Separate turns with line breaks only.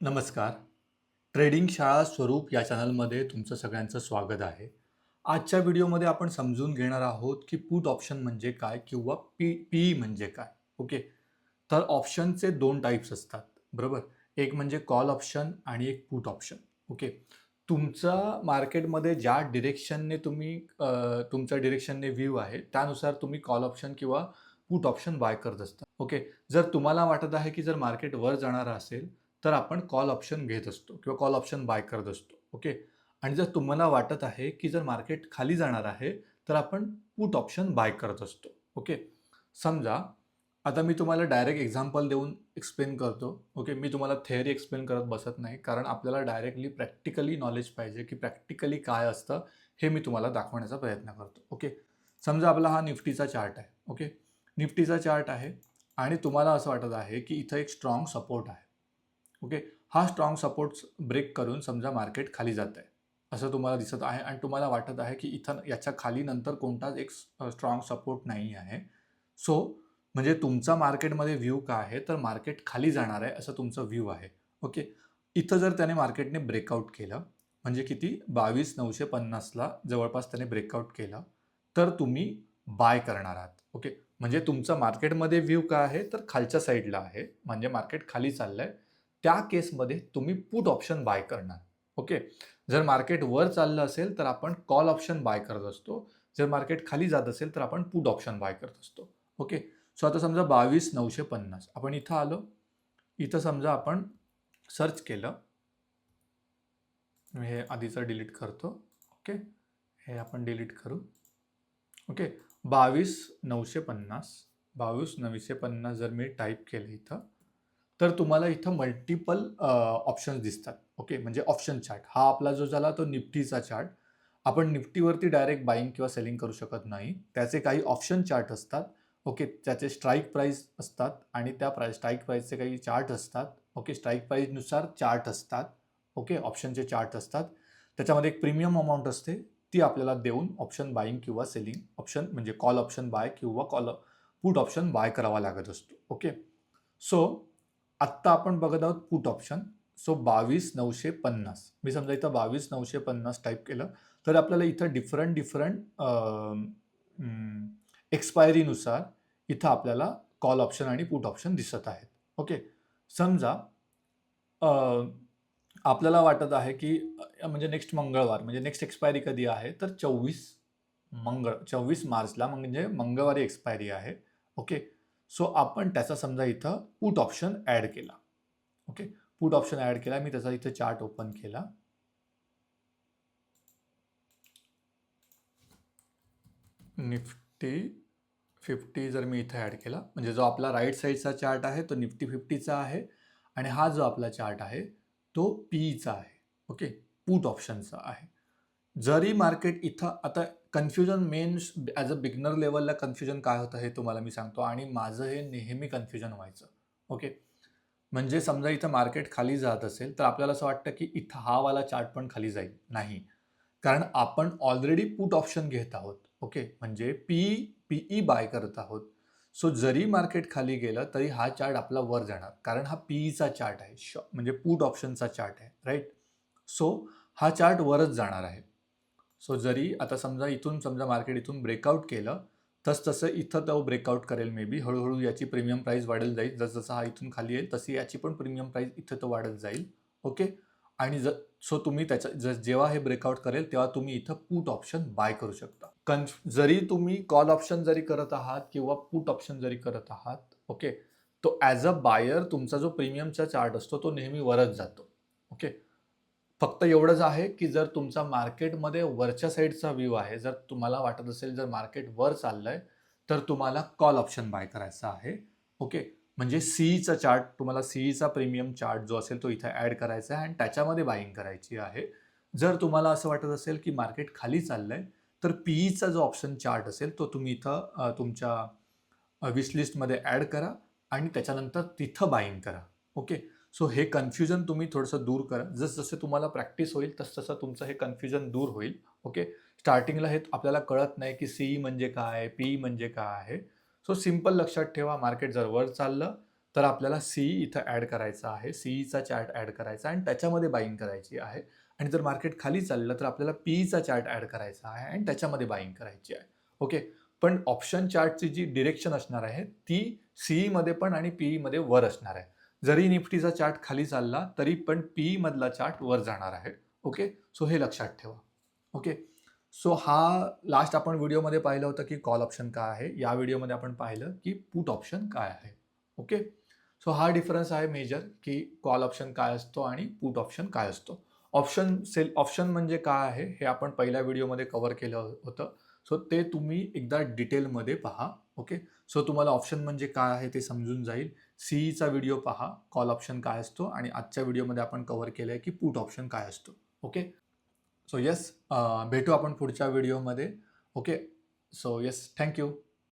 नमस्कार. ट्रेडिंग शाळा स्वरूप या चॅनलमध्ये तुमचं सगळ्यांचं स्वागत आहे. आजच्या व्हिडिओमध्ये आपण समजून घेणार आहोत, की पुट ऑप्शन म्हणजे काय किंवा पी म्हणजे काय? ओके. तर ऑप्शनचे 2 टाइप्स असतात, बरोबर? एक म्हणजे कॉल ऑप्शन आणि एक पुट ऑप्शन. ओके. तुमचा मार्केटमध्ये ज्या डिरेक्शनने तुमच्या डिरेक्शनने व्ह्यू आहे, त्यानुसार तुम्ही कॉल ऑप्शन किंवा पुट ऑप्शन बाय करत असता. ओके. जर तुम्हाला वाटत आहे, की जर मार्केट वर जाणार असेल, तर आपण कॉल ऑप्शन घेत असतो किंवा कॉल ऑप्शन बाय करत असतो. ओके. आणि जर तुम्हाला वाटत आहे, की जर मार्केट खाली जाणार आहे, तर आपण पुट ऑप्शन बाय करत असतो. ओके. समजा आता मी तुम्हाला डायरेक्ट एक्झाम्पल देऊन एक्सप्लेन करतो. ओके. मी तुम्हाला थिअरी एक्सप्लेन करत बसत नाही. कारण आपल्याला डायरेक्टली प्रॅक्टिकली नॉलेज पाहिजे, की प्रॅक्टिकली काय असतं, हे मी तुम्हाला दाखवण्याचा प्रयत्न करतो. ओके. समजा आपला हा निफ्टीचा चार्ट आहे. ओके. निफ्टीचा चार्ट आहे आणि तुम्हाला असं वाटत आहे, की इथं एक स्ट्राँग सपोर्ट आहे. ओके. हा स्ट्राँग सपोर्ट ब्रेक करून समजा मार्केट खाली जात आहे, असं तुम्हाला दिसत आहे आणि तुम्हाला वाटत आहे, की इथं याच्या खाली नंतर कोणताच एक स्ट्राँग सपोर्ट नाही आहे. सो म्हणजे तुमचा मार्केटमध्ये व्ह्यू काय आहे, तर मार्केट खाली जाणार आहे असं तुमचं व्ह्यू आहे. ओके. इथं जर त्याने मार्केटने ब्रेकआउट केलं, म्हणजे किती 22,950 ला जवळपास त्याने ब्रेकआउट केलं, तर तुम्ही बाय करणार आहात. ओके. म्हणजे तुमचा मार्केटमध्ये व्ह्यू काय आहे, तर खालच्या साईडला आहे. म्हणजे मार्केट खाली चाललंय. त्या केसमध्ये तुम्ही पुट ऑप्शन बाय करणार. ओके. जर मार्केट वर चाललं असेल, तर आपण कॉल ऑप्शन बाय करत असतो. जर मार्केट खाली जात असेल, तर आपण पुट ऑप्शन बाय करत असतो. ओके. सो आता समजा 22,950 आपण इथं आलो. इथं समजा आपण सर्च केलं. मी हे आधीचं डिलीट करतो. ओके. हे आपण डिलीट करू. ओके. 22,950 22,950 जर मी टाइप केलं इथं, तर तुम्हाला इथं मल्टिपल ऑप्शन्स दिसतात. ओके. म्हणजे ऑप्शन चार्ट. हा आपला जो झाला तो निफ्टीचा चार्ट. आपण निफ्टीवरती डायरेक्ट बायिंग किंवा सेलिंग करू शकत नाही. त्याचे काही ऑप्शन चार्ट असतात. ओके. त्याचे स्ट्राईक प्राईस असतात आणि त्या स्ट्राईक प्राईसचे काही चार्ट असतात. ओके. स्ट्राईक प्राईसनुसार चार्ट असतात. ओके. ऑप्शनचे चार्ट असतात. त्याच्यामध्ये एक प्रीमियम अमाउंट असते. ती आपल्याला देऊन ऑप्शन बायिंग किंवा सेलिंग ऑप्शन म्हणजे कॉल ऑप्शन बाय किंवा पुट ऑप्शन बाय करावा लागत असतो. ओके. सो आत्ता आपण बघत आहोत पुट ऑप्शन. सो 22,950 मी समजा इथं 22,950 टाइप केलं, तर आपल्याला इथं डिफरंट एक्सपायरीनुसार इथं आपल्याला कॉल ऑप्शन आणि पुट ऑप्शन दिसत आहेत. ओके. समजा अ, आपल्याला वाटत आहे, की म्हणजे नेक्स्ट मंगळवार म्हणजे नेक्स्ट एक्सपायरी कधी आहे, तर 24 मार्चला म्हणजे मंगळवारी एक्सपायरी आहे. ओके. सो आपण त्याचा समजा इथं पुट ऑप्शन ॲड केला. ओके. पुट ऑप्शन ॲड केला. मी त्याचा इथे चार्ट ओपन केला. निफ्टी 50 जर मी इथे ॲड केला, म्हणजे जो आपला राइट साइडचा चार्ट आहे, तो निफ्टी 50चा आहे आणि हा जो आपला चार्ट आहे, तो पीईचा आहे. ओके. पुट ऑप्शनचा आहे. जरी मार्केट इथं आता confusion main as a beginner लेव्हलला कन्फ्युजन काय होतं हे तुम्हाला मी सांगतो आणि माझं हे नेहमी कन्फ्युजन व्हायचं. ओके. म्हणजे समजा इथं मार्केट खाली जात असेल, तर आपल्याला असं वाटतं, की इथं हा वाला चार्ट पण खाली जाईल. नाही. कारण आपण ऑलरेडी पुट ऑप्शन घेत आहोत. ओके. म्हणजे पीई बाय करत आहोत. सो जरी मार्केट खाली गेलं, तरी हा चार्ट आपला वर जाणार. कारण हा पीईचा चार्ट आहे. म्हणजे पुट ऑप्शनचा चार्ट आहे. राइट? सो हा चार्ट वरच जाणार आहे. सो जरी आता समजा इथून समजा मार्केट इथून ब्रेकआउट केलं, तसं इथं तो ब्रेकआउट करेल मे बी. हळू याची प्रीमियम प्राईस वाढत जाईल. जसं हा इथून खाली येईल, तशी याची पण प्रीमियम प्राईस इथं तो वाढत जाईल. ओके. आणि सो तुम्ही जेव्हा हे ब्रेकआउट करेल, तेव्हा तुम्ही इथं पुट ऑप्शन बाय करू शकता. जरी तुम्ही कॉल ऑप्शन जरी करत आहात किंवा पुट ऑप्शन जरी करत आहात, ओके. तो ॲज अ बायर तुमचा जो प्रीमियमचा चार्ट असतो, तो नेहमी वरच जातो. ओके. फक्त एवढंच आहे, की जर तुमचा मार्केटमध्ये वरच्या साईडचा व्ह्यू आहे, जर तुम्हाला वाटत असेल जर मार्केट वर चाललंय, तर तुम्हाला कॉल ऑप्शन बाय करायचा आहे. ओके. म्हणजे सीईचा चार्ट तुम्हाला सीईचा प्रीमियम चार्ट जो असेल तो इथे ॲड करायचा आहे आणि त्याच्यामध्ये बायिंग करायची आहे. जर तुम्हाला असं वाटत असेल, की मार्केट खाली चाललंय, तर पीईचा जो ऑप्शन चार्ट असेल तो तुम्ही इथं तुमच्या विश लिस्टमध्ये ॲड करा आणि त्याच्यानंतर तिथं बायिंग करा. ओके. सो हे कन्फ्युजन तुम्ही थोडंसं दूर करा. जसं तुम्हाला प्रॅक्टिस होईल, तसं तुमचं हे कन्फ्युजन दूर होईल. ओके. स्टार्टिंगला हे आपल्याला कळत नाही, की सीई म्हणजे काय? पीई म्हणजे काय आहे? सो सिंपल लक्षात ठेवा, मार्केट जर वर चाललं, तर आपल्याला सीई इथं ॲड करायचा आहे. सीईचा चार्ट ॲड करायचा आणि त्याच्यामध्ये बायिंग करायची आहे. आणि जर मार्केट खाली चाललं तर आपल्याला पीईचा चार्ट ॲड करायचा आहे आणि त्याच्यामध्ये बायिंग करायची आहे. ओके. पण ऑप्शन चार्टची जी डिरेक्शन असणार आहे ती सीईमध्ये पण आणि पीईमध्ये वर असणार आहे. जरी निफ्टीचा चार्ट खाली चालला तरी पण पीई मधला चार्ट वर जाणार आहे. ओके. सो हे लक्षात ठेवा. ओके. सो हा लास्ट आपण व्हिडिओमध्ये पाहिलं होतं की कॉल ऑप्शन काय आहे. या व्हिडिओमध्ये आपण पाहिलं की पुट ऑप्शन काय आहे. ओके. सो हा डिफरन्स आहे मेजर की कॉल ऑप्शन काय असतो आणि पुट ऑप्शन काय असतो. ऑप्शन म्हणजे काय आहे हे आपण पहिल्या व्हिडिओमध्ये कव्हर केलं होतं. सो ते तुम्ही एकदा डिटेलमध्ये पहा. ओके. सो तुम्हाला ऑप्शन म्हणजे काय आहे ते समजून जाईल. सीईचा व्हिडिओ पहा, कॉल ऑप्शन काय असतो आणि आजच्या व्हिडिओमध्ये आपण कव्हर केलंय की पुट ऑप्शन काय असतो. ओके. सो येस, भेटू आपण पुढच्या व्हिडिओमध्ये. Okay. So yes, thank you.